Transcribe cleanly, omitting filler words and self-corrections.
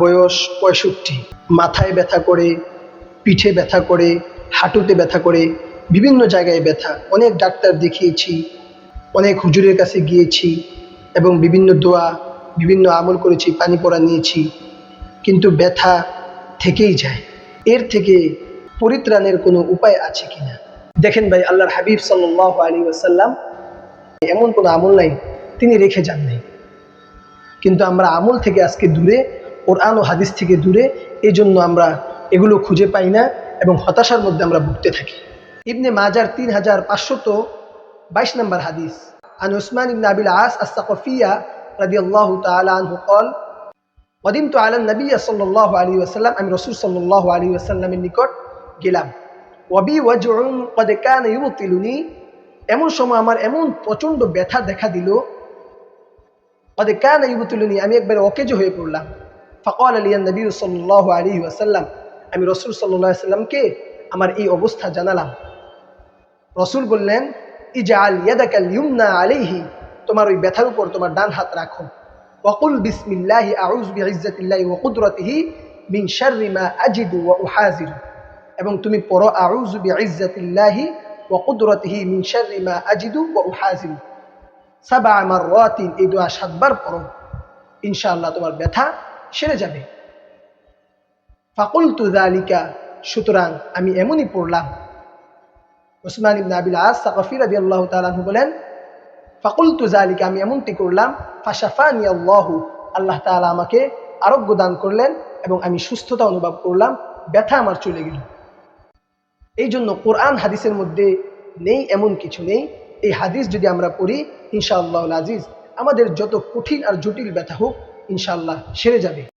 বয়স ৬৫। মাথায় ব্যথা করে, পিঠে ব্যথা করে, হাঁটুতে ব্যথা করে, বিভিন্ন জায়গায় ব্যথা। অনেক ডাক্তার দেখিয়েছি, অনেক হুজুরের কাছে গিয়েছি এবং বিভিন্ন দোয়া, বিভিন্ন আমল করেছি, পানি পড়া নিয়েছি, কিন্তু ব্যথা থেকেই যায়। এর থেকে পরিত্রাণের কোনো উপায় আছে কিনা? দেখেন ভাই, আল্লাহর হাবিব সাল্লাল্লাহু আলাইহি ওয়াসাল্লাম এমন কোনো আমল নাই তিনি রেখে যান নাই, কিন্তু আমরা আমল থেকে আজকে দূরে, কোরআন ও হাদিস থেকে দূরে, এই জন্য আমরা এগুলো খুঁজে পাই না এবং হতাশার মধ্যে আমরা ভুগতে থাকি। ইবনে মাজার 3522 নম্বর হাদিস, আন উসমান ইবনে আবিল আস আস-সাকফিয়া রাদিয়াল্লাহু তাআলা আনহু قال قدمت على النبي صلى الله عليه وسلم, আমি রাসূল সাল্লাল্লাহু আলাইহি ওয়াসাল্লামের নিকট গেলাম। ওয়াবি ওয়াজউন قد كان يبطلني, এমন সময় আমার এমন প্রচন্ড ব্যথা দেখা দিল, قد كان يبطلني, আমি একবার অকেজো হয়ে পড়লাম। فقال لي النبي صلى الله عليه وسلم, আমি রাসূল সাল্লাল্লাহু আলাইহি ওয়াসাল্লামকে আমার এই অবস্থা জানালাম। রাসূল বললেন, ইজআল ইয়াদাকাল ইউমনা আলাইহি, তোমার ওই ব্যথার উপর তোমার ডান হাত রাখো। ওয়াকুল বিসমিল্লাহি আউযু বিইজ্জাতিল্লাহি ওয়া কুদরাতিহি মিন শাররি মা আজিদু ওয়া উহাজিরু, এবং তুমি পড়ো আউযু বিইজ্জাতিল্লাহি ওয়া কুদরাতিহি মিন শাররি মা আজিদু ওয়া উহাজিরু 7 মাররাতিন, এই দোয়া 7 বার পড়ো, ইনশাআল্লাহ তোমার ব্যথা সেরে যাবে। ফাকুলতু যালিকা, সুতরাং আমি এমনই পড়লাম। উসমান ইবনে আবিল আস সাকফি রাদিয়াল্লাহু তাআলা আনহু বলেন, ফাকুলতু যালিকা, আমি এমনটি করলাম। ফাশাফানি আল্লাহু, আল্লাহ তাআলা আমাকে আরোগ্য দান করলেন এবং আমি সুস্থতা অনুভব করলাম, ব্যথা আমার চলে গেল। এই জন্য কোরআন হাদিসের মধ্যে নেই এমন কিছু নেই। এই হাদিস যদি আমরা পড়ি, ইনশাআল্লাহুল আজিজ আমাদের যত কঠিন আর জটিল ব্যথা হোক ইনশাআল্লাহ সেরে যাবে।